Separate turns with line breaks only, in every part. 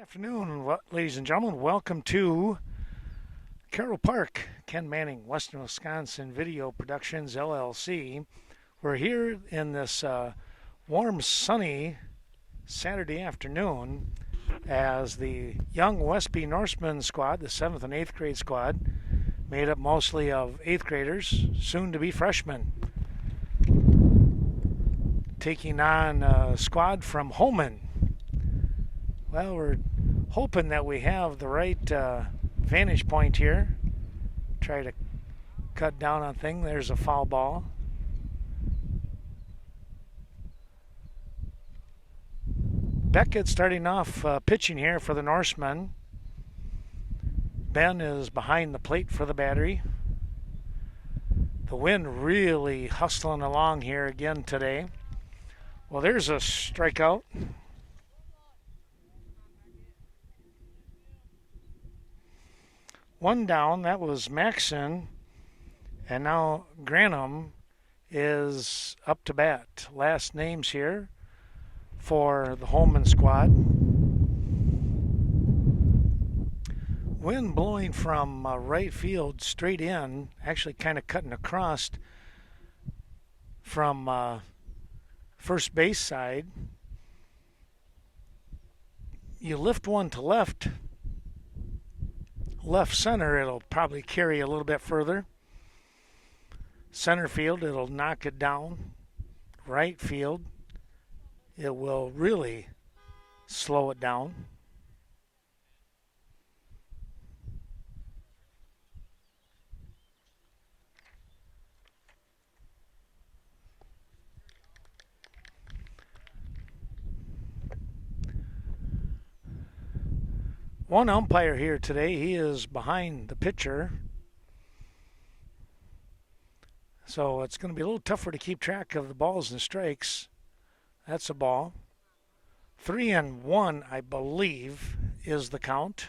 Afternoon, ladies and gentlemen. Welcome to Carroll Park, Ken Manning, Western Wisconsin Video Productions LLC. We're here in this warm, sunny Saturday afternoon as the young Westby Norseman squad, the 7th and 8th grade squad, made up mostly of 8th graders, soon to be freshmen, taking on a squad from Holmen. Well, we're hoping that we have the right vantage point here. Try to cut down on things. There's a foul ball. Beckett starting off pitching here for the Norsemen. Ben is behind the plate for the battery. The wind really hustling along here again today. Well, there's a strikeout. One down, that was Maxson, and now Granum is up to bat. Last names here for the Holmen squad. Wind blowing from right field straight in, actually kind of cutting across from first base side. You lift one to left center, it'll probably carry a little bit further. Center field, it'll knock it down. Right field, it will really slow it down. One umpire here today, he is behind the pitcher. So it's going to be a little tougher to keep track of the balls and strikes. That's a ball. 3-1, I believe, is the count.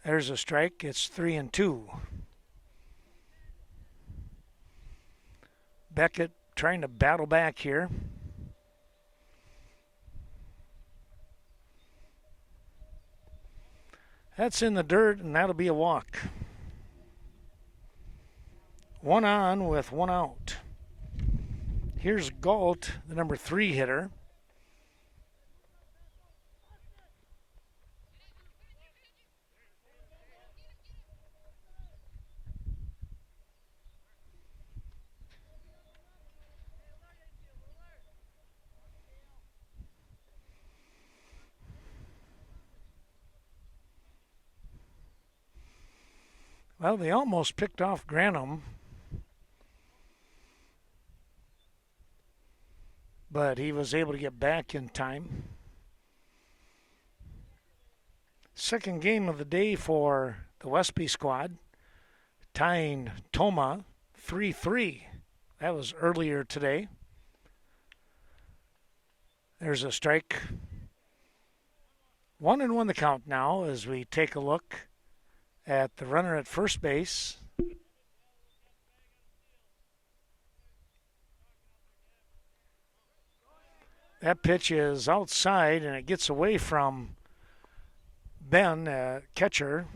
There's a strike. It's 3-2. Beckett trying to battle back here. That's in the dirt, and that'll be a walk. One on with one out. Here's Galt, the number 3 hitter. Well, they almost picked off Granum, but he was able to get back in time. Second game of the day for the Westby squad, tying Toma 3-3. That was earlier today. There's a strike. 1-1 the count now as we take a look at the runner at first base. That pitch is outside and it gets away from Ben, catcher,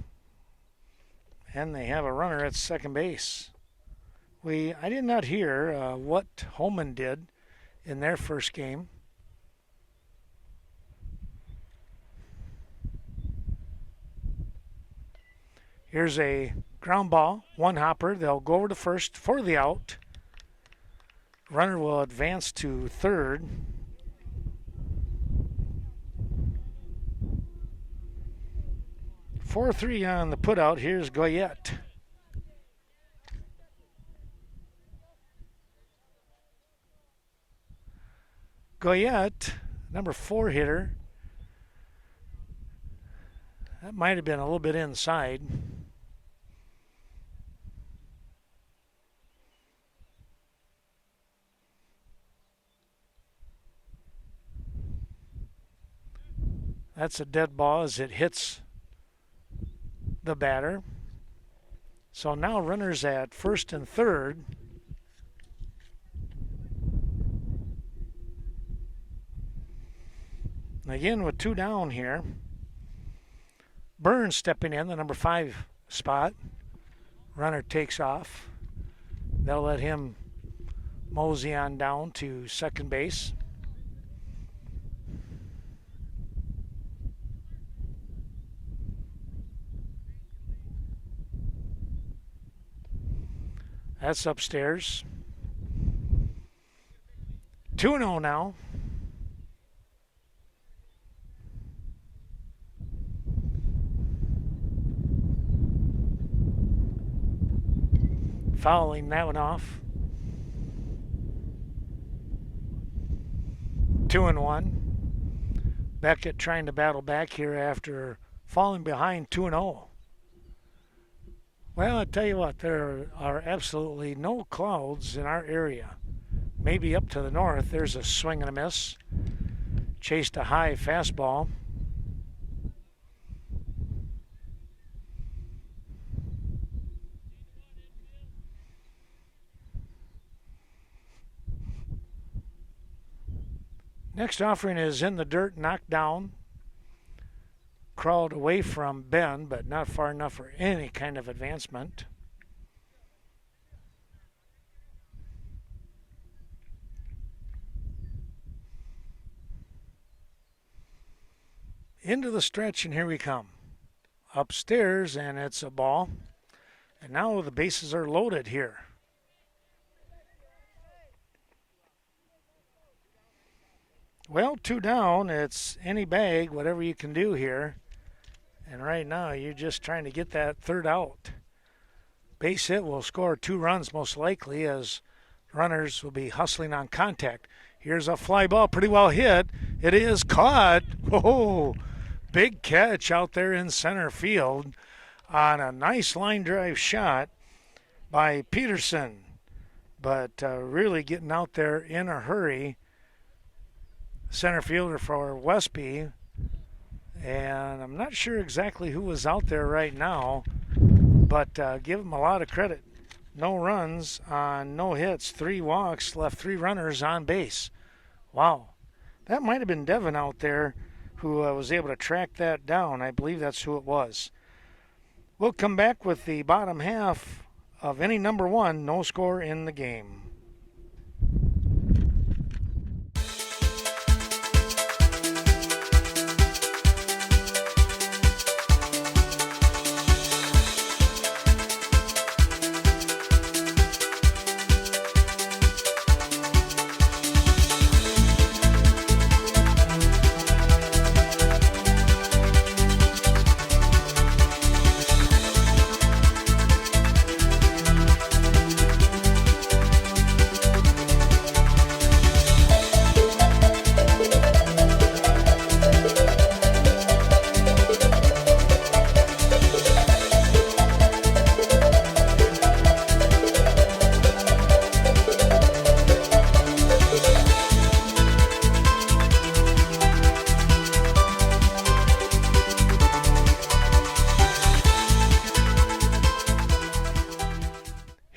and they have a runner at second base. I did not hear what Holmen did in their first game. Here's a ground ball, one hopper. They'll go over to first for the out. Runner will advance to third. Four 3 on the putout. Here's Goyette. Goyette, number 4 hitter. That might have been a little bit inside. That's a dead ball as it hits the batter. So now runners at first and third. Again with 2 down here. Burns stepping in, the number 5 spot. Runner takes off. They'll let him mosey on down to second base. That's upstairs. 2-0 now. Fouling that one off. 2-1. Beckett trying to battle back here after falling behind 2-0. Well, I tell you what, there are absolutely no clouds in our area. Maybe up to the north, there's a swing and a miss. Chased a high fastball. Next offering is in the dirt, knocked down. Crawled away from Ben, but not far enough for any kind of advancement. Into the stretch, and here we come. Upstairs, and it's a ball. And now the bases are loaded here. Well, 2 down, it's any bag, whatever you can do here. And right now, you're just trying to get that third out. Base hit will score 2 runs most likely, as runners will be hustling on contact. Here's a fly ball, pretty well hit. It is caught. Whoa, big catch out there in center field on a nice line drive shot by Peterson. But really getting out there in a hurry. Center fielder for Westby, and I'm not sure exactly who was out there right now, but give him a lot of credit. No runs on no hits, 3 walks, left 3 runners on base. Wow, that might have been Devin out there who was able to track that down. I believe that's who it was. We'll come back with the bottom half of inning number 1, no score in the game.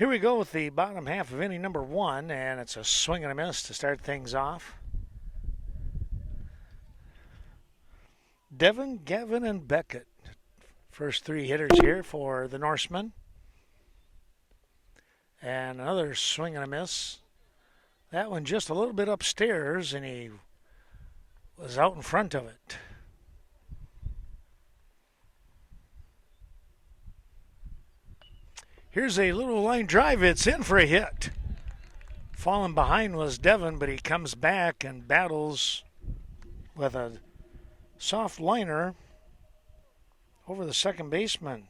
Here we go with the bottom half of inning number 1, and it's a swing and a miss to start things off. Devin, Gavin, and Beckett. First 3 hitters here for the Norsemen. And another swing and a miss. That one just a little bit upstairs, and he was out in front of it. Here's a little line drive. It's in for a hit. Falling behind was Devin, but he comes back and battles with a soft liner over the second baseman.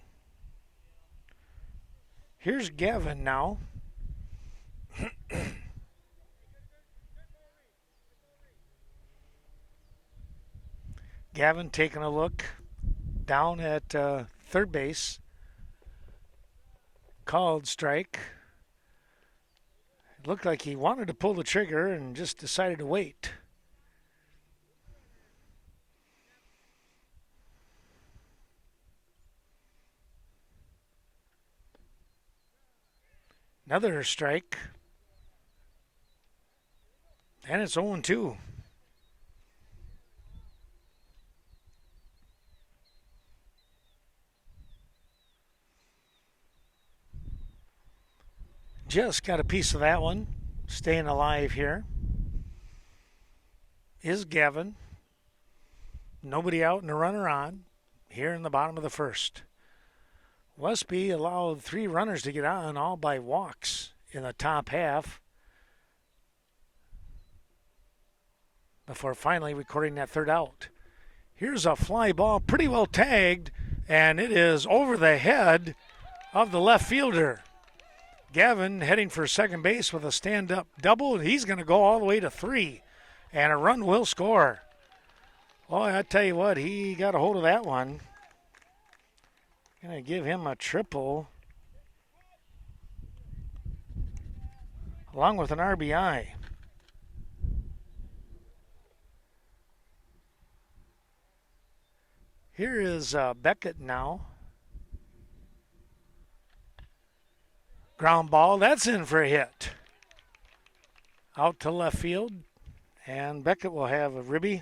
Here's Gavin now. Gavin taking a look down at third base. Called strike. It looked like he wanted to pull the trigger and just decided to wait. Another strike. And it's 0-2. Just got a piece of that one. Staying alive here is Gavin. Nobody out and a runner on here in the bottom of the first. Westby allowed 3 runners to get on, all by walks in the top half, before finally recording that third out. Here's a fly ball, pretty well tagged, and it is over the head of the left fielder. Gavin heading for second base with a stand-up double. He's going to go all the way to 3, and a run will score. Boy, I tell you what, he got a hold of that one. Going to give him a triple, along with an RBI. Here is Beckett now. Ground ball, that's in for a hit. Out to left field, and Beckett will have a ribby.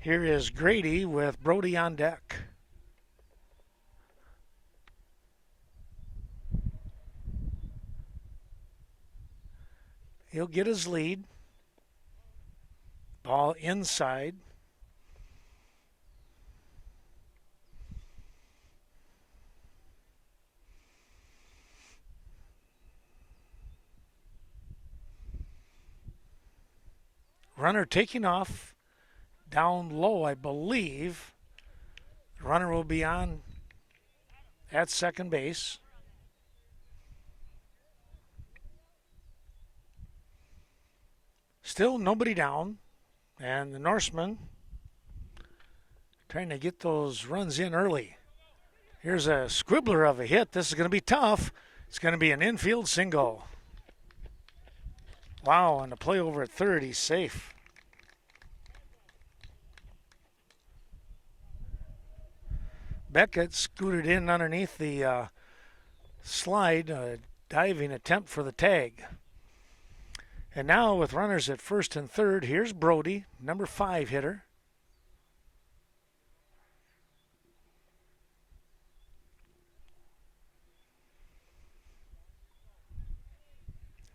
Here is Grady with Brody on deck. He'll get his lead. Ball inside. Runner taking off. Down low, I believe. The runner will be on at second base. Still nobody down. And the Norseman trying to get those runs in early. Here's a squibbler of a hit. This is going to be tough. It's going to be an infield single. Wow, and the play over at third, he's safe. Beckett scooted in underneath the slide, diving attempt for the tag. And now with runners at first and third, here's Brody, number 5 hitter.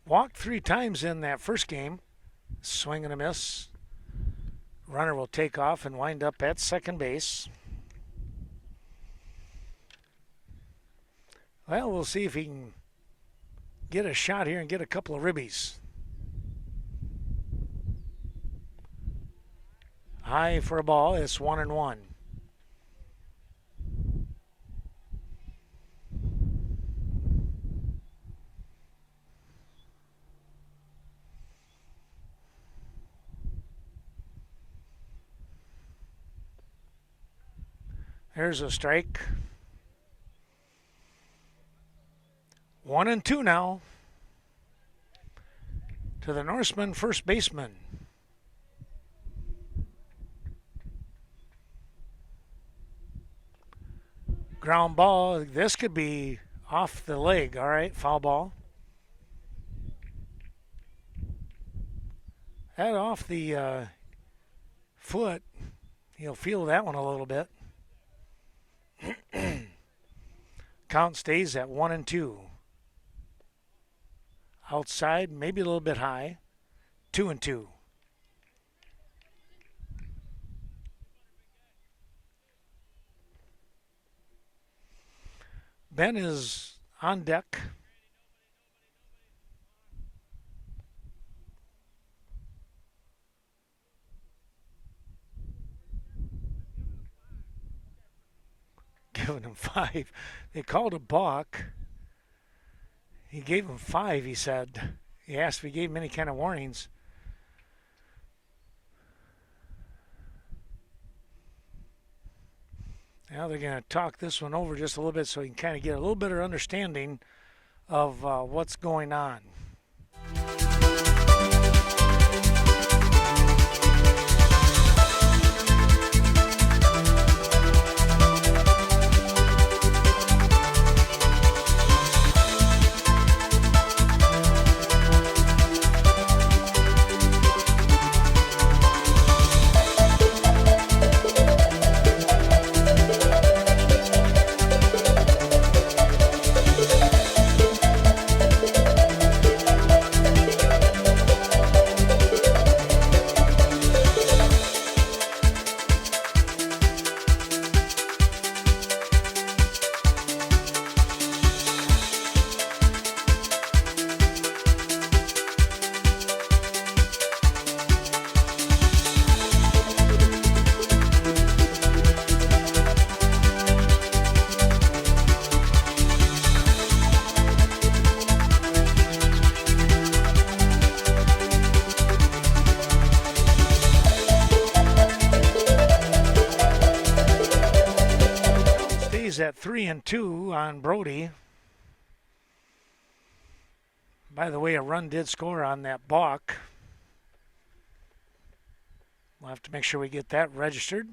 Walked 3 times in that first game. Swing and a miss. Runner will take off and wind up at second base. Well, we'll see if he can get a shot here and get a couple of ribbies. High for a ball. It's 1-1. There's a strike. 1-2 now to the Norseman first baseman. Ground ball. This could be off the leg. All right, foul ball. That off the foot. He'll feel that one a little bit. Count stays at 1-2. Outside, maybe a little bit high. 2-2. Ben is on deck. Giving him 5. They called a balk. He gave him 5, he said. He asked if he gave him any kind of warnings. Now they're going to talk this one over just a little bit so he can kind of get a little better understanding of what's going on. is at 3-2 on Brody. By the way, a run did score on that balk. We'll have to make sure we get that registered.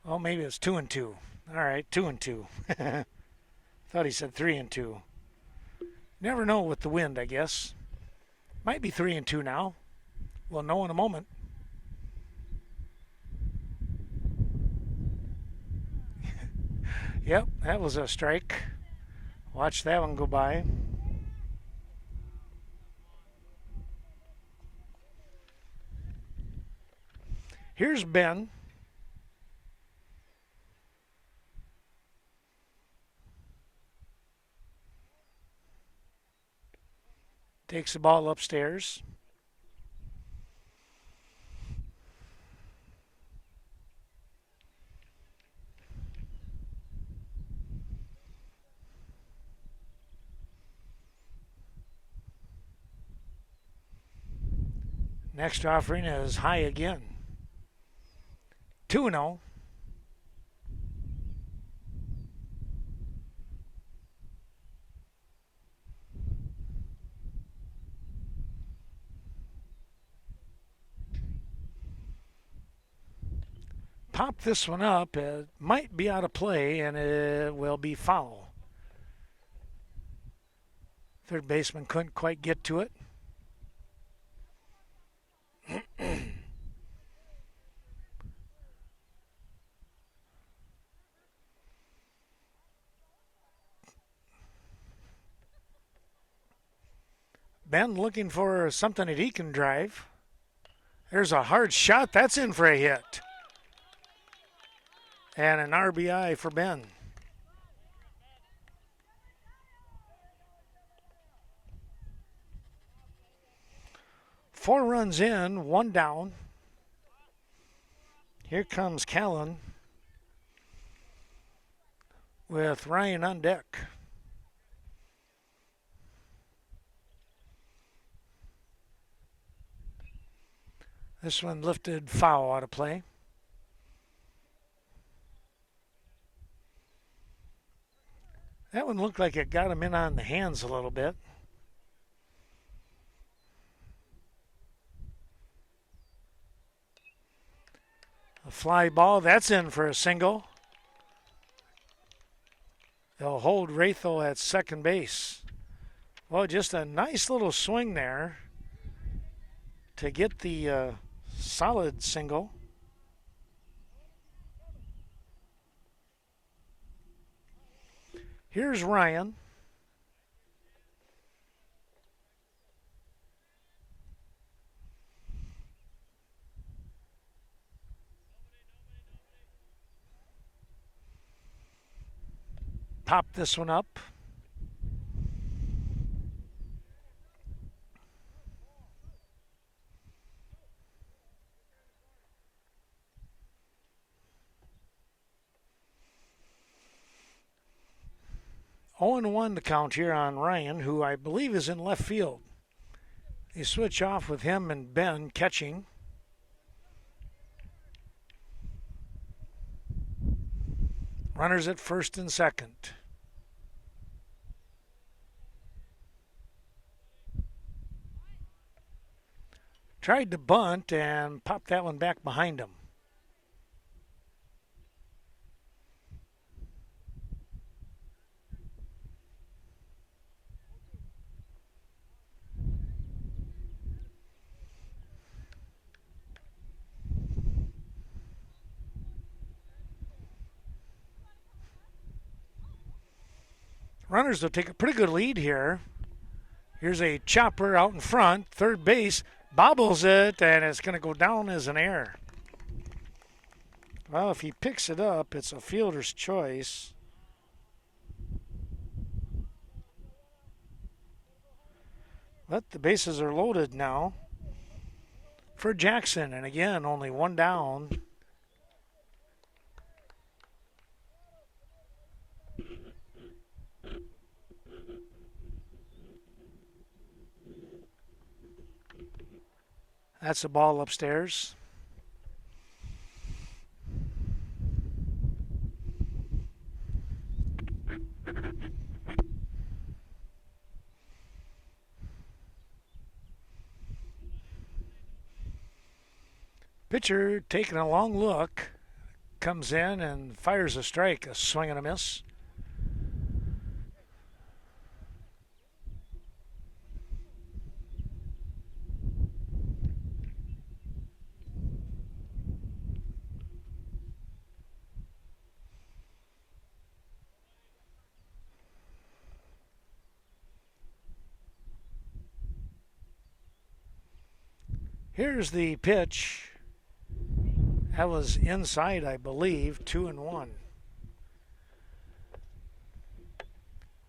Oh, maybe it's 2-2. All right, 2-2. Thought he said 3-2. Never know with the wind, I guess. Might be 3-2 now. We'll know in a moment. Yep, that was a strike. Watch that one go by. Here's Ben. Takes the ball upstairs. Next offering is high again. 2-0. Pop this one up. It might be out of play, and it will be foul. Third baseman couldn't quite get to it. Ben looking for something that he can drive. There's a hard shot. That's in for a hit. And an RBI for Ben. Four runs in, one down. Here comes Callan with Ryan on deck. This one lifted foul out of play. That one looked like it got him in on the hands a little bit. A fly ball, that's in for a single. They'll hold Ratho at second base. Well, just a nice little swing there to get the solid single. Here's Ryan. Pop this one up. Oh, 0-1 the count here on Ryan, who I believe is in left field. They switch off with him and Ben catching. Runners at first and second. Tried to bunt and popped that one back behind him. Runners will take a pretty good lead here. Here's a chopper out in front. Third base bobbles it, and it's going to go down as an error. Well, if he picks it up, it's a fielder's choice. But the bases are loaded now for Jackson. And again, only one down. That's the ball upstairs. Pitcher taking a long look, comes in and fires a strike, a swing and a miss. Here's the pitch. That was inside, I believe, 2-1.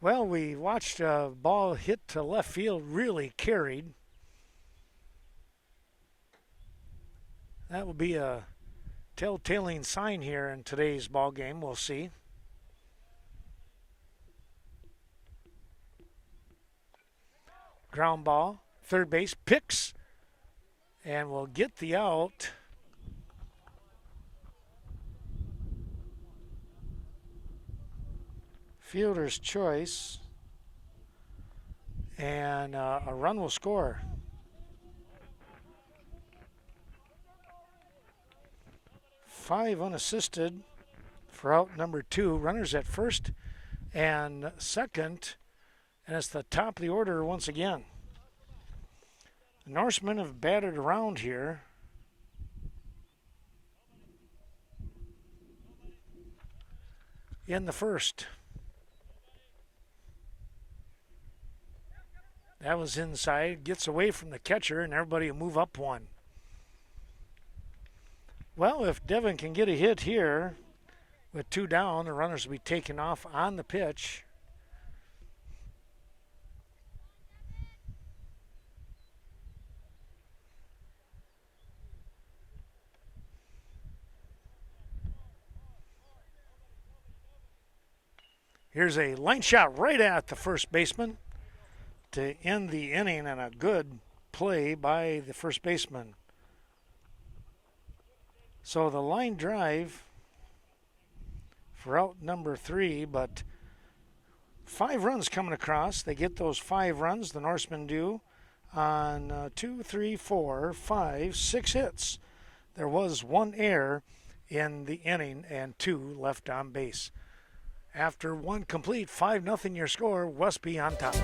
Well, we watched a ball hit to left field, really carried. That will be a telltale sign here in today's ball game. We'll see. Ground ball, third base, picks, and will get the out. Fielder's choice, and a run will score. Five unassisted for out number 2. Runners at first and second, and it's the top of the order once again. The Norsemen have batted around here. In the first. That was inside, gets away from the catcher, and everybody will move up one. Well, if Devin can get a hit here with 2 down, the runners will be taken off on the pitch. Here's a line shot right at the first baseman to end the inning, and a good play by the first baseman. So the line drive for out number 3, but 5 runs coming across. They get those 5 runs, the Norsemen do, on 2, 3, 4, 5, 6 hits. There was 1 error in the inning and 2 left on base. After 1 complete, 5-0 your score, Westby on top.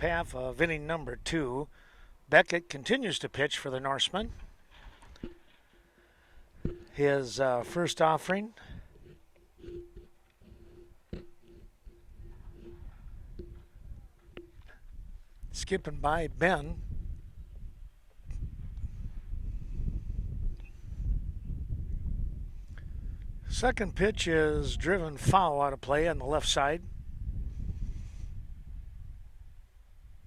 Half of inning number 2. Beckett continues to pitch for the Norsemen. His first offering. Skipping by Ben. Second pitch is driven foul out of play on the left side,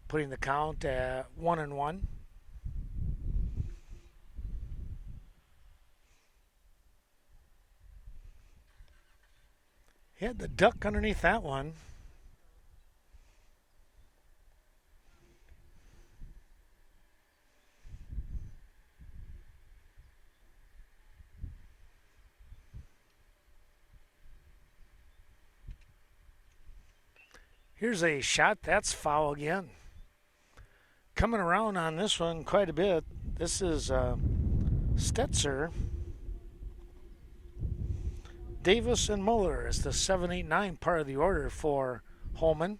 putting the count at 1-1. He had the duck underneath that one. Here's a shot, that's foul again. Coming around on this one quite a bit. This is Stetzer. Davis and Muller is the 7, 8, 9 part of the order for Holmen.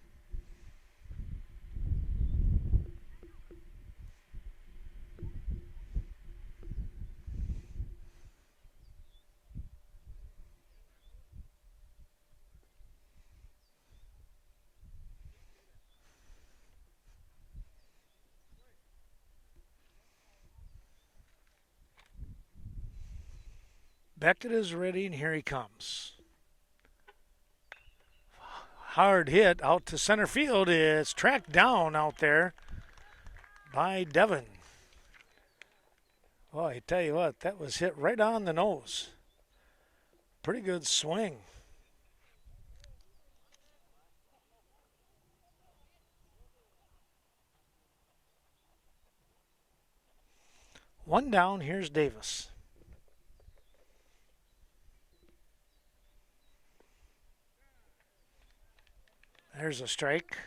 Beckett is ready, and here he comes. Hard hit out to center field. It's tracked down out there by Devon. Well, I tell you what, that was hit right on the nose. Pretty good swing. One down, here's Davis. There's a strike.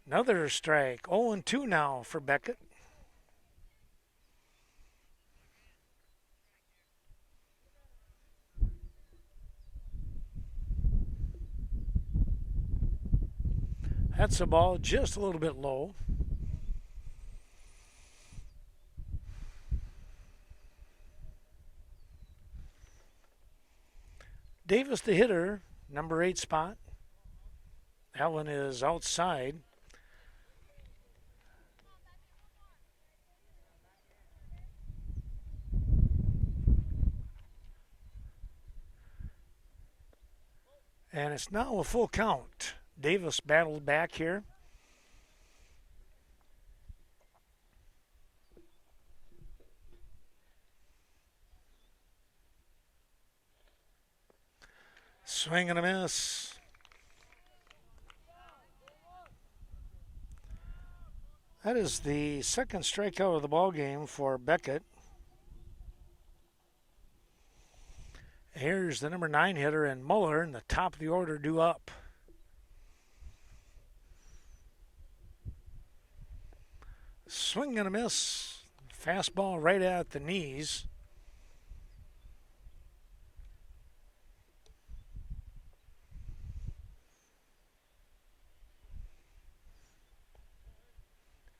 Another strike. 0-2 now for Beckett. That's a ball just a little bit low. Davis, the hitter, number 8 spot. That one is outside. And it's now a full count. Davis battled back here. Swing and a miss. That is the second strikeout of the ball game for Beckett. Here's the number 9 hitter, and Muller in the top of the order due up. Swing and a miss. Fastball right at the knees.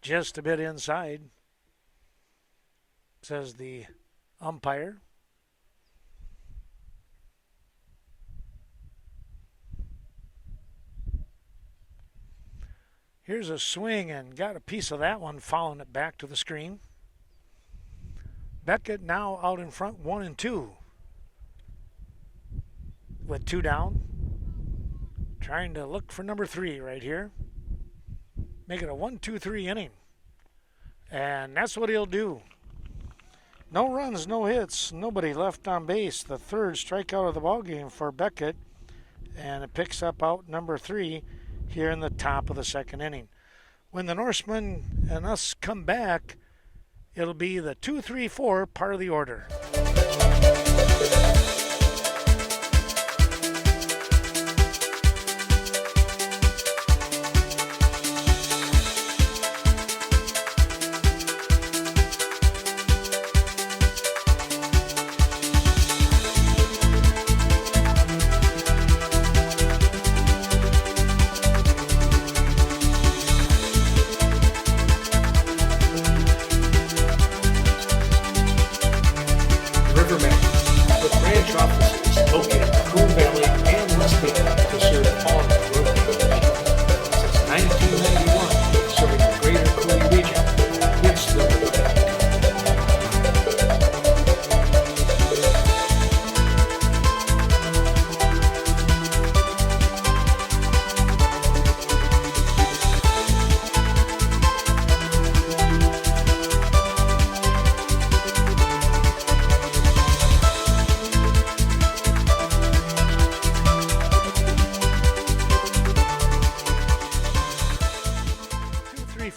Just a bit inside, says the umpire. Here's a swing and got a piece of that one, fouling it back to the screen. Beckett now out in front, 1-2. With 2 down. Trying to look for number 3 right here. Make it a 1-2-3 inning. And that's what he'll do. No runs, no hits, nobody left on base. The third strikeout of the ball game for Beckett. And it picks up out number 3 here in the top of the second inning. When the Norsemen and us come back, it'll be the 2-3-4 part of the order.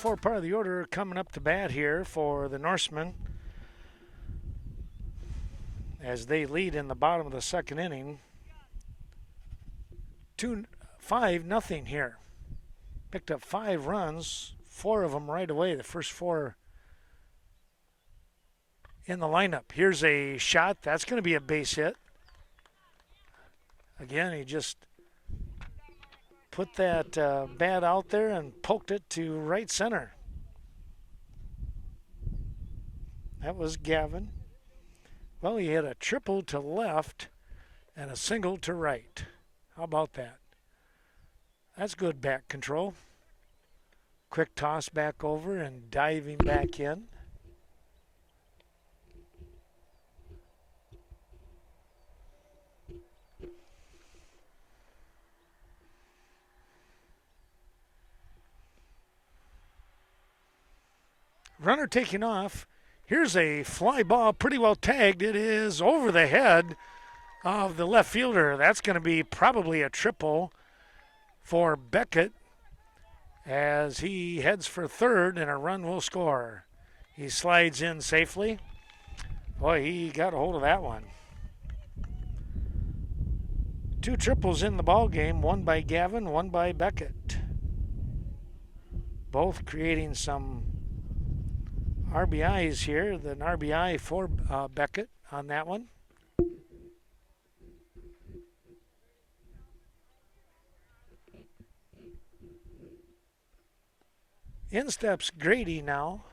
2-3-4 part of the order coming up to bat here for the Norsemen as they lead in the bottom of the second inning. 5-0 here. Picked up 5 runs, 4 of them right away. The first 4 in the lineup. Here's a shot. That's going to be a base hit. Again, he just put that bat out there and poked it to right center. That was Gavin. Well, he had a triple to left and a single to right. How about that? That's good back control. Quick toss back over and diving back in. Runner taking off. Here's a fly ball, pretty well tagged. It is over the head of the left fielder. That's going to be probably a triple for Beckett as he heads for third and a run will score. He slides in safely. Boy, he got a hold of that one. Two triples in the ball game, one by Gavin, one by Beckett. Both creating some RBIs here. An RBI for Beckett on that one. In steps Grady now.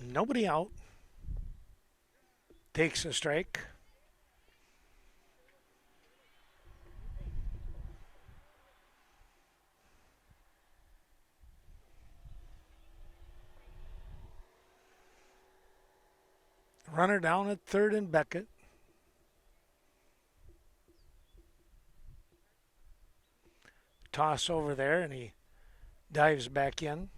Nobody out. Takes a strike. Runner down at third and Beckett. Toss over there and he dives back in.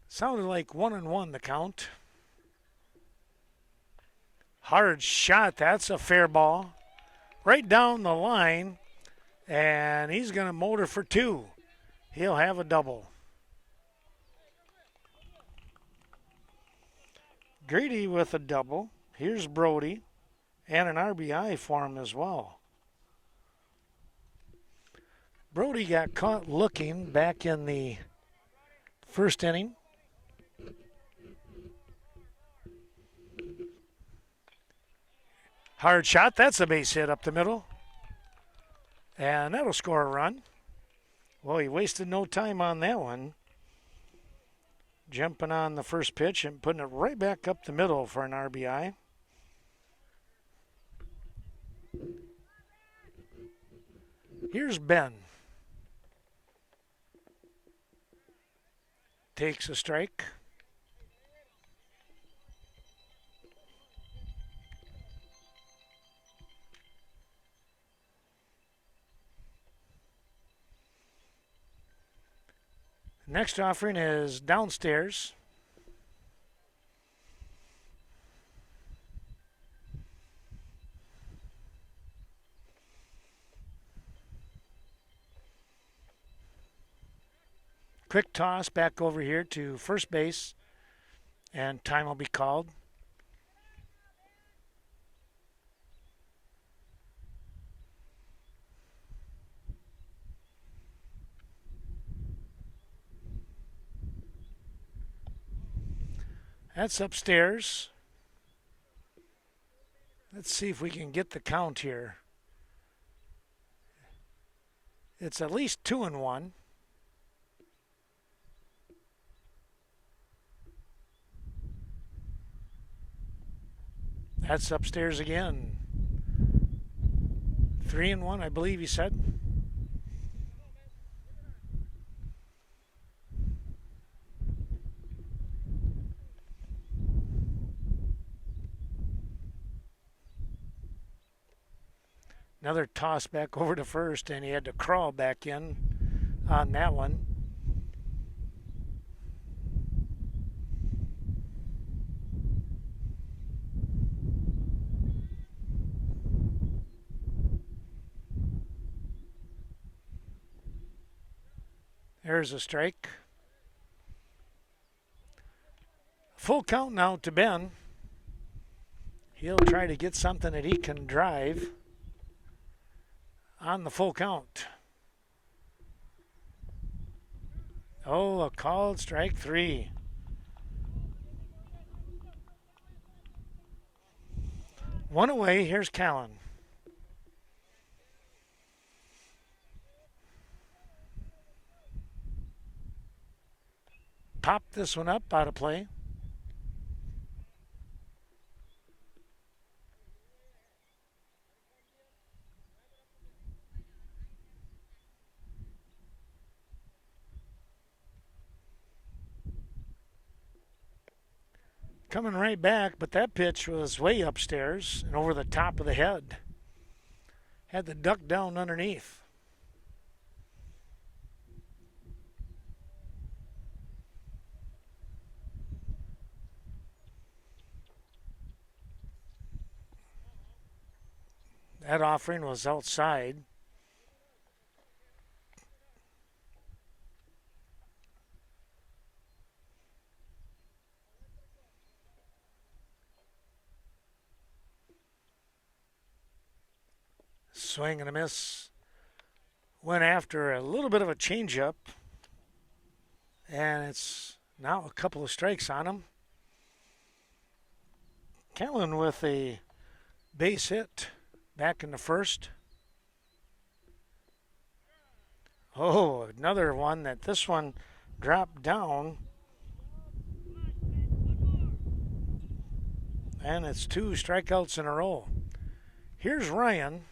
Sounded like 1-1 the count. Hard shot. That's a fair ball. Right down the line. And he's going to motor for two. He'll have a double. Grady with a double. Here's Brody. And an RBI for him as well. Brody got caught looking back in the first inning. Hard shot. That's a base hit up the middle. And that'll score a run. Well, he wasted no time on that one. Jumping on the first pitch and putting it right back up the middle for an RBI. Here's Ben. Takes a strike. Next offering is downstairs. Quick toss back over here to first base, and time will be called. That's upstairs. Let's see if we can get the count here. It's at least 2-1. That's upstairs again. 3-1, I believe he said. Another toss back over to first, and he had to crawl back in on that one. There's a strike. Full count now to Ben. He'll try to get something that he can drive on the full count. Oh, a called strike 3. One away. Here's Callan. Popped this one up out of play. Coming right back, but that pitch was way upstairs and over the top of the head. Had the duck down underneath. That offering was outside. Swing and a miss. Went after a little bit of a changeup, and it's now a couple of strikes on him. Callan with a base hit back in the first. Oh, another one that this one dropped down. And it's 2 strikeouts in a row. Here's Ryan.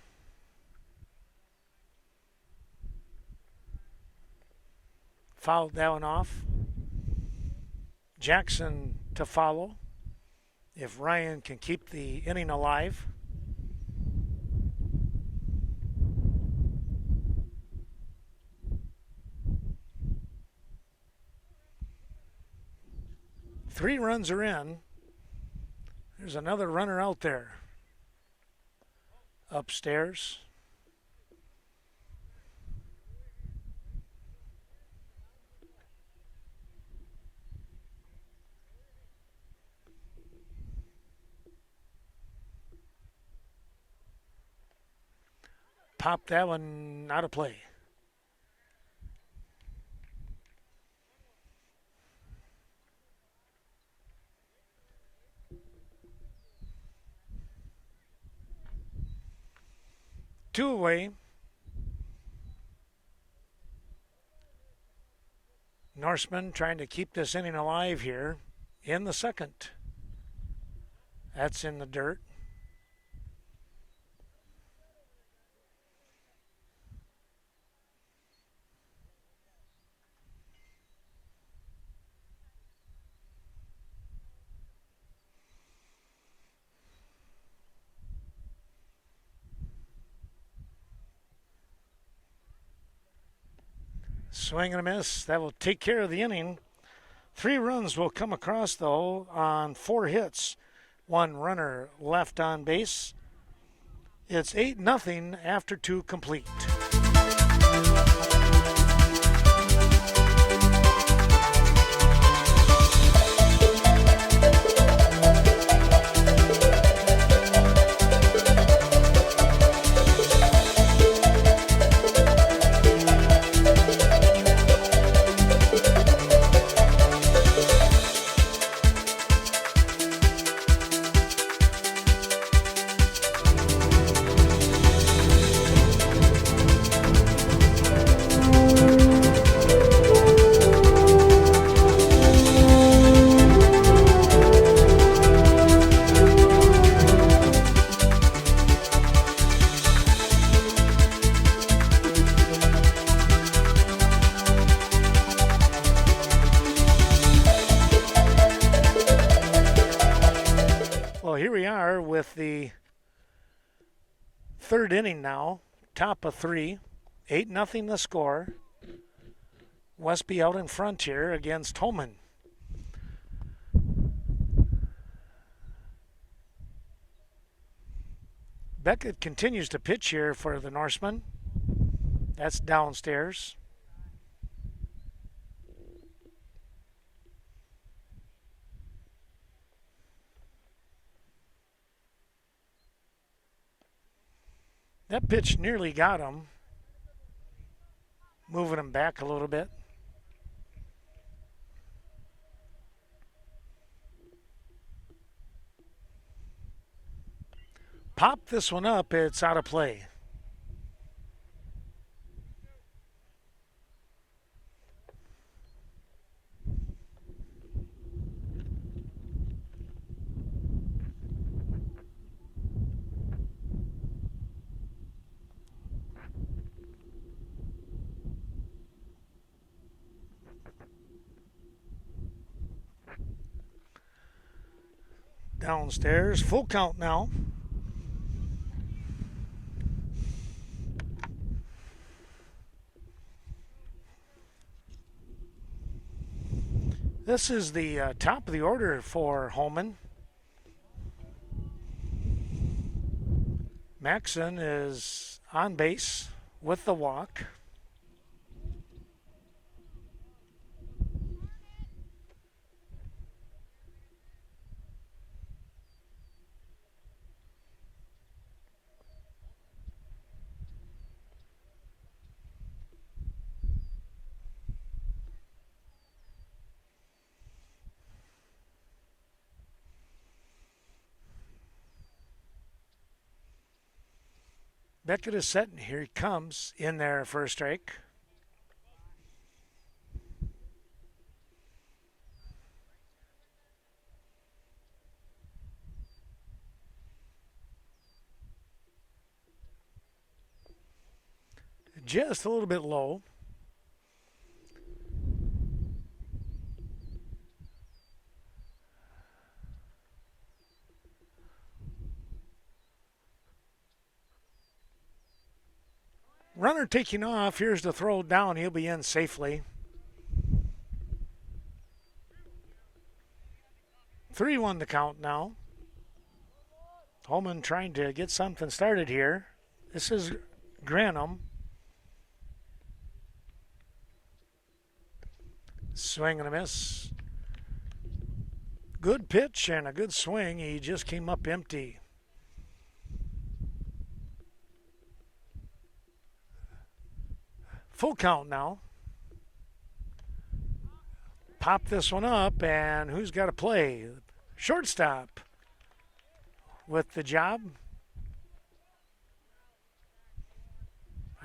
Fouled that one off. Jackson to follow if Ryan can keep the inning alive. Three runs are in. There's another runner out there. Upstairs. Pop that one out of play. Two away. Norseman trying to keep this inning alive here in the second. That's in the dirt. Swing and a miss. That will take care of the inning. 3 runs will come across, though, on 4 hits. 1 runner left on base. It's 8-0 after 2 complete. With the 3rd inning now, top of 3, 8-0 the score. Westby out in front here against Holmen. Beckett continues to pitch here for the Norseman. That's downstairs. That pitch nearly got him, moving him back a little bit. Pop this one up. It's out of play. Downstairs, full count now. This is the top of the order for Holmen. Maxon is on base with the walk. Beckett is set, and here he comes in there for a strike. Just a little bit low. Runner taking off. Here's the throw down. He'll be in safely. 3-1 the count now. Holmen trying to get something started here. This is Granum. Swing and a miss. Good pitch and a good swing. He just came up empty. Full count now. Pop this one up, and who's got to play? Shortstop with the job.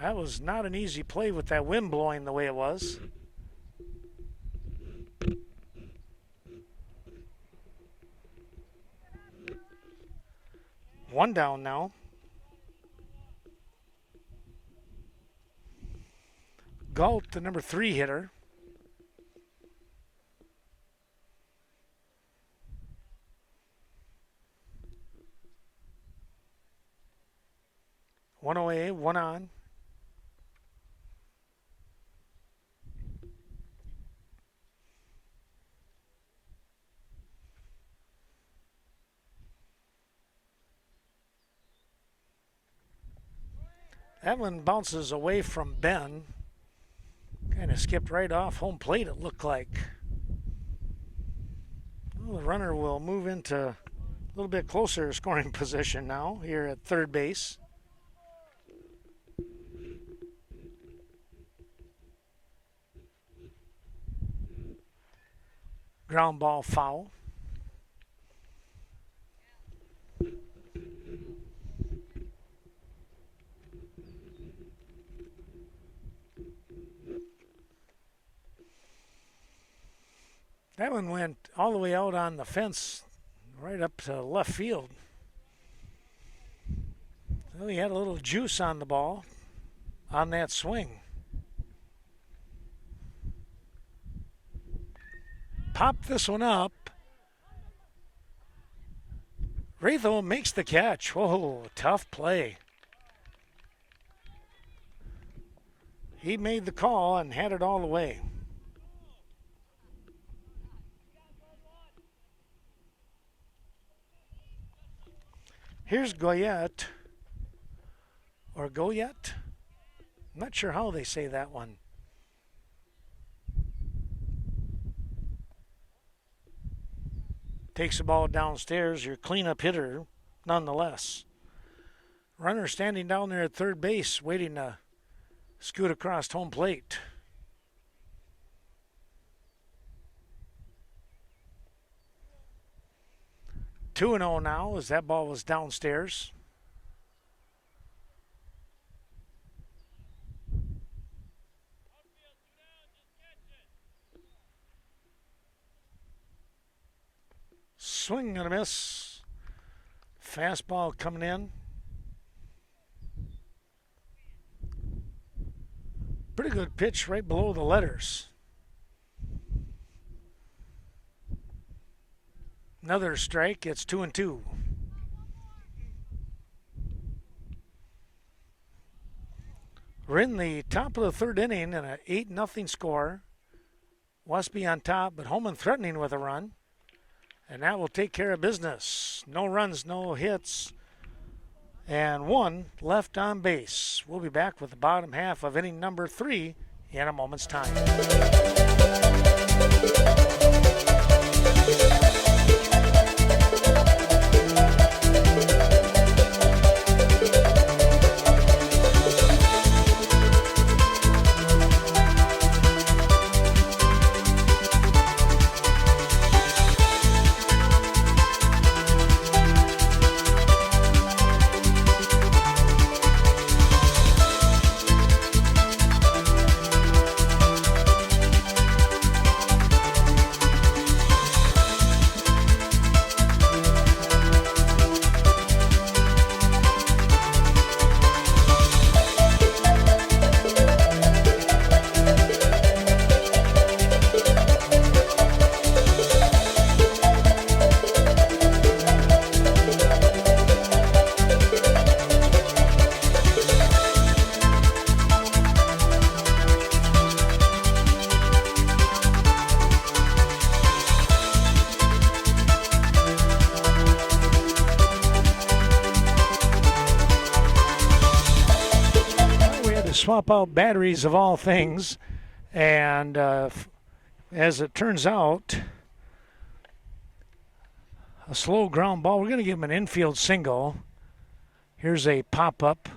That was not an easy play with that wind blowing the way it was. One down now. Galt, the number 3 hitter. One away, one on. That one bounces away from Ben. Kind of skipped right off home plate, it looked like. Well, the runner will move into a little bit closer scoring position now here at third base. Ground ball foul. That one went all the way out on the fence, right up to left field. Well, he had a little juice on the ball on that swing. Pop this one up. Ratho makes the catch. Whoa, tough play. He made the call and had it all the way. Here's Goyette, or Goyette. I'm not sure how they say that one. Takes the ball downstairs, your cleanup hitter nonetheless. Runner standing down there at third base waiting to scoot across home plate. 2-0 now as that ball was downstairs. swing and a miss. Fastball coming in. Pretty good pitch right below the letters. Another strike. It's 2-2. We're in the top of the third inning and an 8-0 score. Westby on top, but Holmen threatening with a run. And that will take care of business. No runs, no hits, and one left on base. We'll be back with the bottom half of inning number 3 in a moment's time. Swap out batteries of all things, and as it turns out, a slow ground ball. We're going to give him an infield single. Here's a pop-up,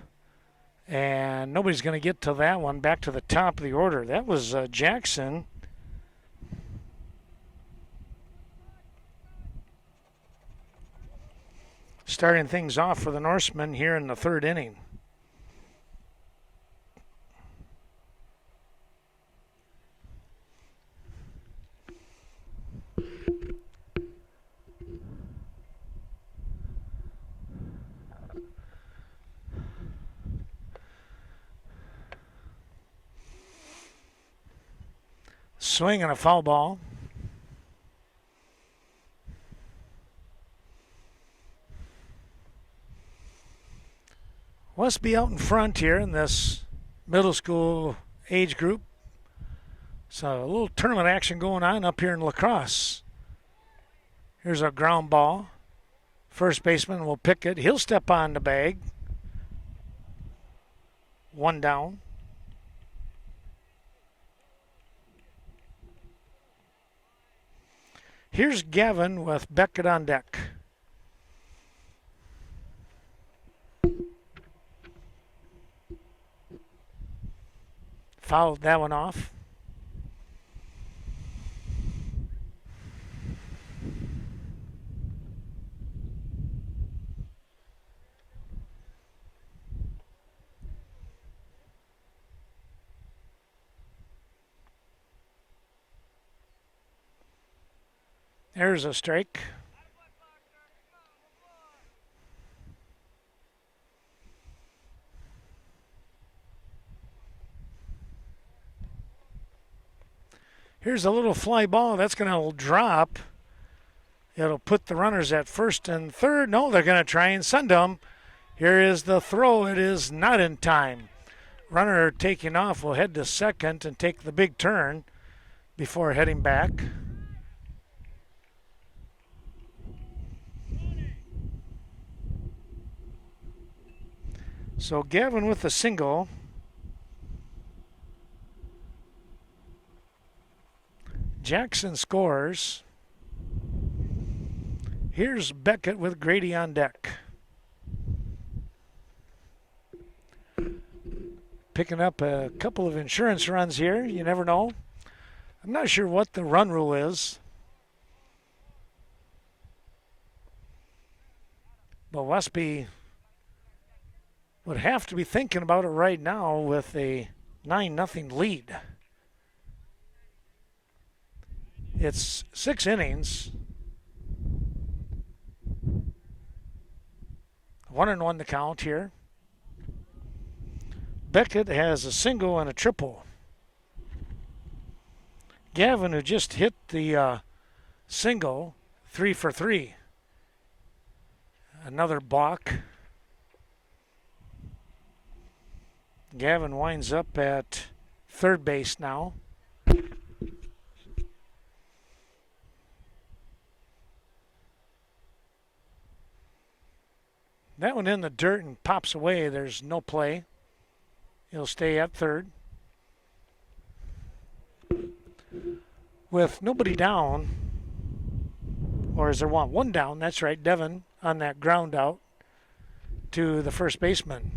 and nobody's going to get to that one. Back to the top of the order. That was Jackson. Starting things off for the Norsemen here in the third inning. Swing and a foul ball. Westby out in front here in this middle school age group. So a little tournament action going on up here in La Crosse. Here's a ground ball. First baseman will pick it. He'll step on the bag. One down. Here's Gavin with Beckett on deck. Fouled that one off. There's a strike. Here's a little fly ball. That's going to drop. It'll put the runners at first and third. No, they're going to try and send them. Here is the throw. It is not in time. Runner taking off will head to second and take the big turn before heading back. So Gavin with the single. Jackson scores. Here's Beckett with Grady on deck. Picking up a couple of insurance runs here. You never know. I'm not sure what the run rule is. But Westby would have to be thinking about it right now with a 9-0 lead. It's 6 innings. 1-1 the count here. Beckett has a single and a triple. Gavin, who just hit the single, 3 for 3. Another balk. Gavin winds up at third base now. That one in the dirt and pops away. There's no play. He'll stay at third. With nobody down, or is there one? One down, that's right. Devin on that ground out to the first baseman.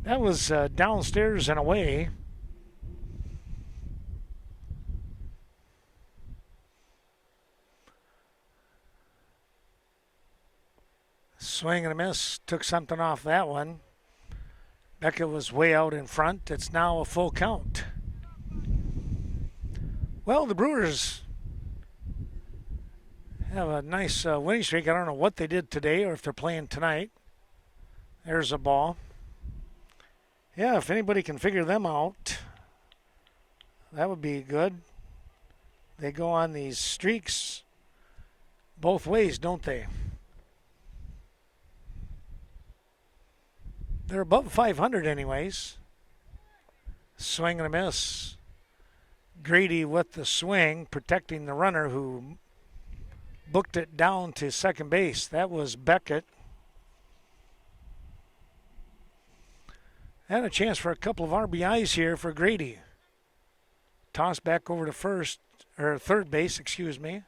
That was downstairs and away. Swing and a miss. Took something off that one. Beckett was way out in front. It's now a full count. Well, the Brewers have a nice winning streak. I don't know what they did today or if they're playing tonight. There's a ball. Yeah, if anybody can figure them out, that would be good. They go on these streaks both ways, don't they? They're above 500 anyways. Swing and a miss. Grady with the swing, protecting the runner who booked it down to second base. That was Beckett. And a chance for a couple of RBIs here for Grady. Toss back over to third base, excuse me.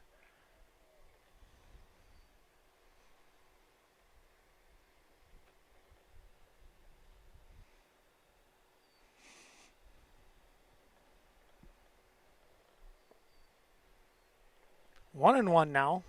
One and one now.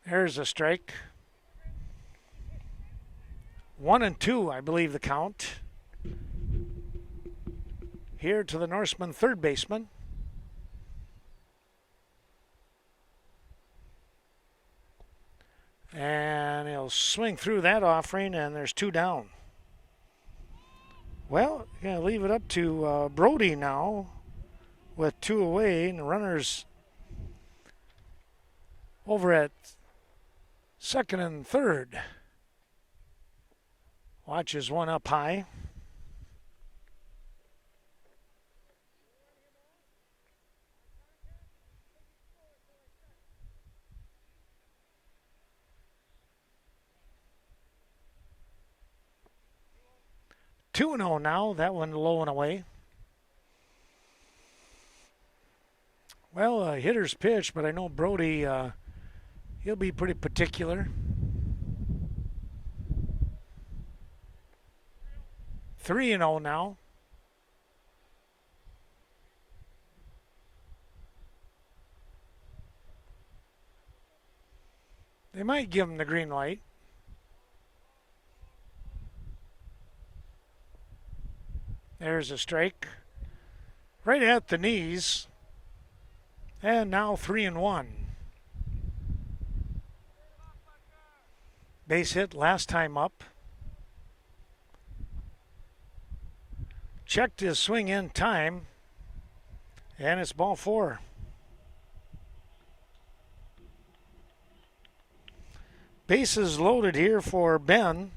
There's a strike. 1-2, I believe the count. Here to the Norseman third baseman. And he'll swing through that offering, and there's two down. Well, going to leave it up to Brody now with two away, and the runners over at second and third. Watches one up high. Two and 0 now. That one low and away. Well, hitter's pitch, but I know Brody, he'll be pretty particular. 3-0 now. They might give him the green light. There's a strike. Right at the knees. And now 3-1. Base hit last time up. Checked his swing in time. And it's ball 4. Bases loaded here for Ben.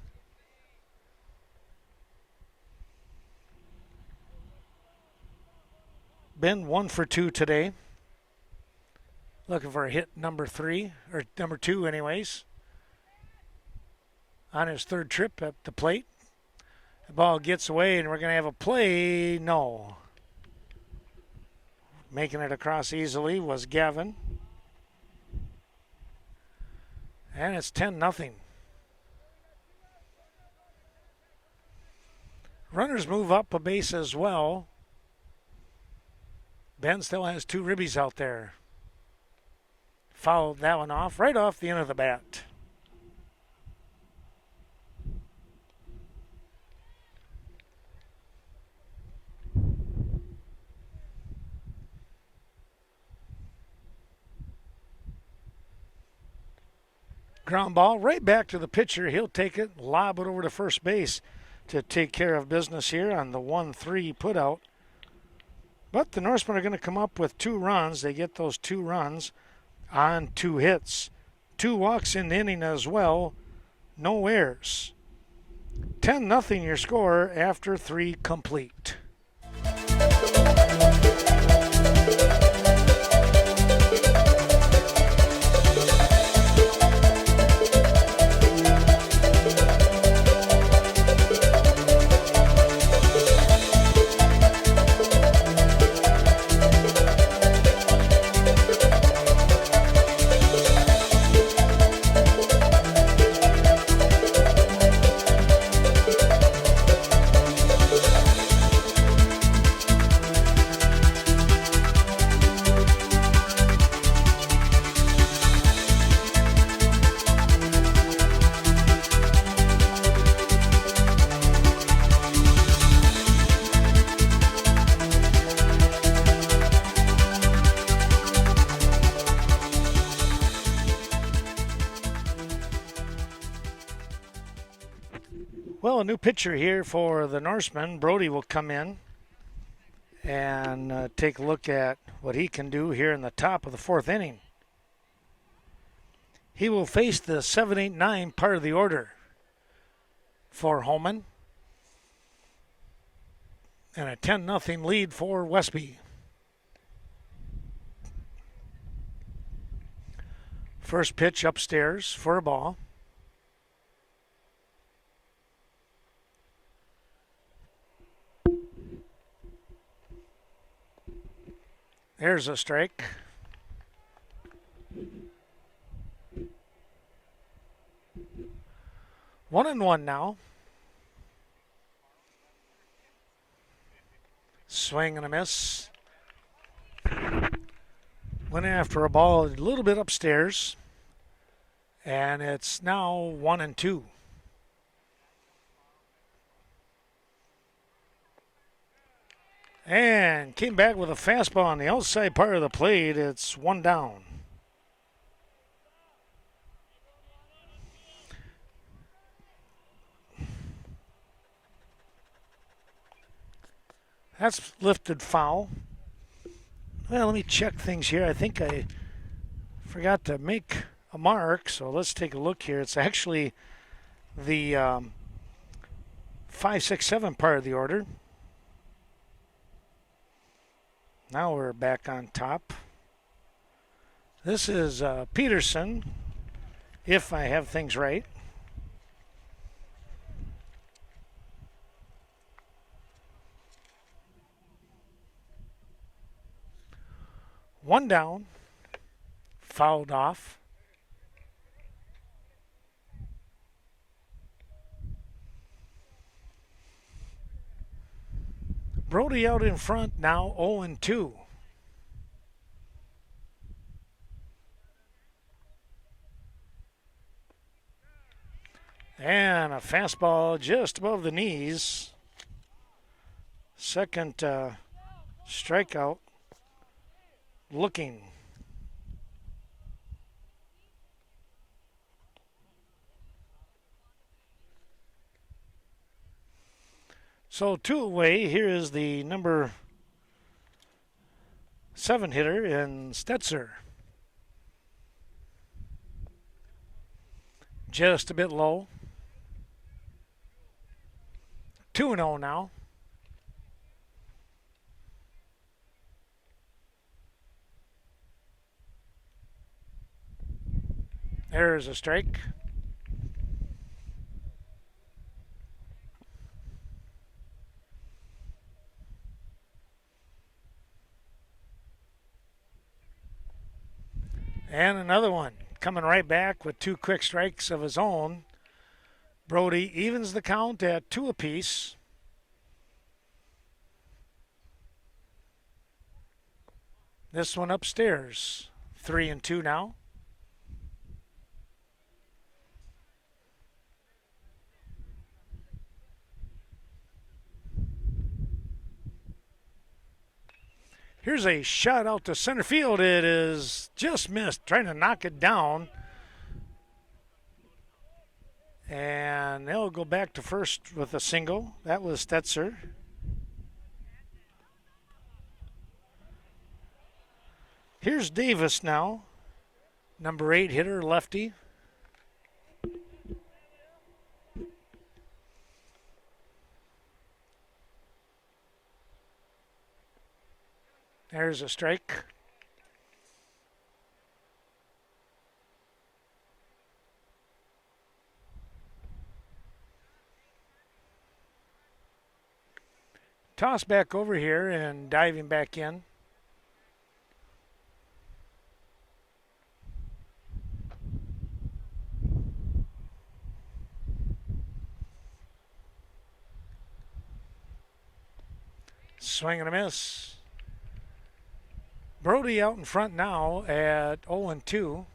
Ben 1 for 2 today. Looking for a hit number 3, or number 2 anyways. On his third trip at the plate. The ball gets away and we're going to have a play. No. Making it across easily was Gavin. And it's 10-0. Runners move up a base as well. Ben still has two ribbies out there. Fouled that one off, right off the end of the bat. Ground ball right back to the pitcher. He'll take it, lob it over to first base to take care of business here on the 1-3 putout. But the Norsemen are going to come up with 2 runs. They get those 2 runs on 2 hits. 2 walks in the inning as well. No errors. 10-0 your score after 3 complete. Well, a new pitcher here for the Norsemen. Brody will come in and take a look at what he can do here in the top of the 4th inning. He will face the 7-8-9 part of the order for Holmen. And a 10-0 lead for Westby. First pitch upstairs for a ball. There's a strike. One and one now. Swing and a miss. Went after a ball a little bit upstairs. And it's now 1-2. And came back with a fastball on the outside part of the plate. It's 1 down. That's lifted foul. Well, let me check things here. I think I forgot to make a mark, so let's take a look here. It's actually the 5-6-7 part of the order. Now we're back on top. This is Peterson, if I have things right. One down, fouled off. Brody out in front now, 0-2. And a fastball just above the knees. Second strikeout. Looking. So 2 away. Here is the number 7 hitter in Stetzer. Just a bit low. 2-0 now. There's a strike. And another one coming right back with 2 quick strikes of his own. Brody evens the count at 2 apiece. This one upstairs. 3-2 now. Here's a shot out to center field. It is just missed, trying to knock it down. And they'll go back to first with a single. That was Stetzer. Here's Davis now, number 8 hitter, lefty. There's a strike. Toss back over here and diving back in. Swing and a miss. Brody out in front now at 0-2.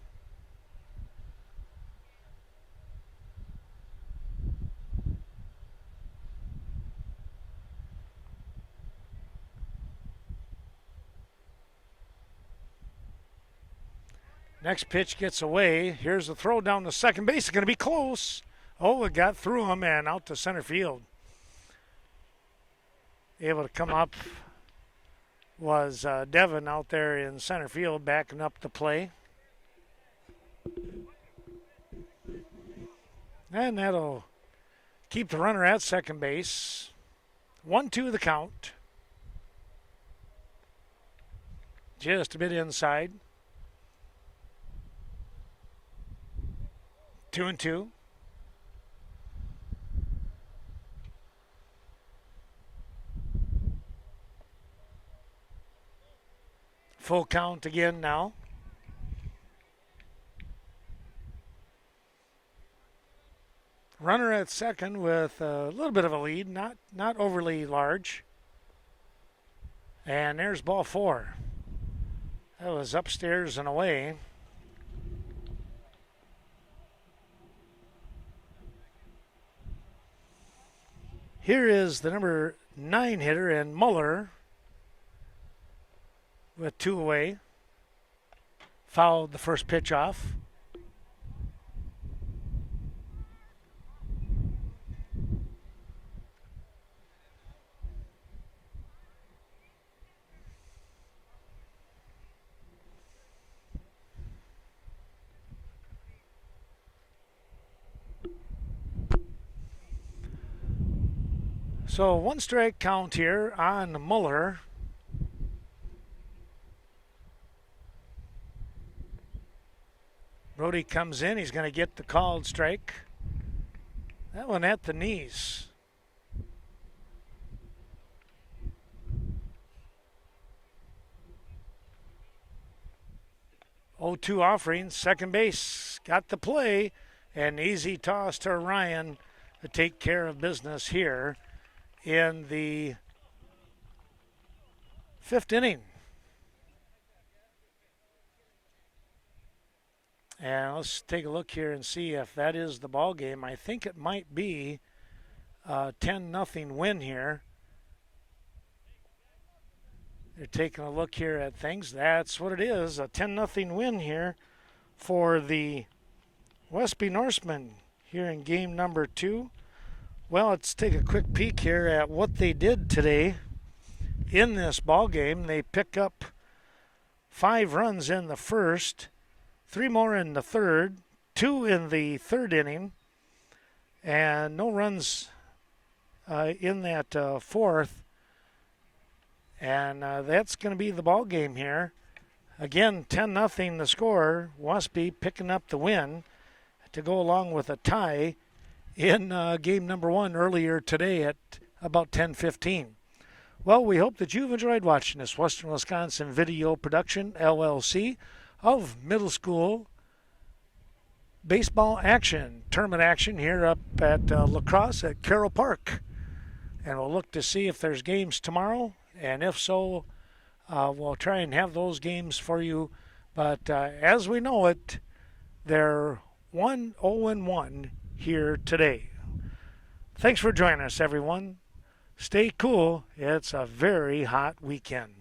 Next pitch gets away. Here's the throw down to second base. It's going to be close. Oh, it got through him and out to center field. Able to come up was Devin out there in center field backing up the play. And that'll keep the runner at second base. 1-2 the count. Just a bit inside. 2-2. Full count again now. Runner at second with a little bit of a lead, not overly large. And there's ball 4. That was upstairs and away. Here is the number 9 hitter, and Muller with 2 away. Fouled the first pitch off. So 1 strike count here on Muller. Brody comes in. He's going to get the called strike. That one at the knees. Oh, 2 offering. Second base. Got the play. An easy toss to Ryan to take care of business here in the 5th inning. And let's take a look here and see if that is the ball game. I think it might be a 10-0 win here. They're taking a look here at things. That's what it is, a 10-0 win here for the Westby Norsemen here in game number 2. Well, let's take a quick peek here at what they did today in this ball game. They pick up 5 runs in the first, 3 more in the third, 2 in the 3rd inning, and no runs in that 4th. And that's going to be the ball game here. Again, 10-0 the score. Westby picking up the win to go along with a tie in game number 1 earlier today at about 10:15. Well, we hope that you've enjoyed watching this Western Wisconsin Video Production, LLC, of middle school baseball action, tournament action here up at La Crosse at Carroll Park. And we'll look to see if there's games tomorrow, and if so, We'll try and have those games for you. But as we know it, they're 1-0-1 here today. Thanks for joining us, everyone. Stay cool. It's a very hot weekend.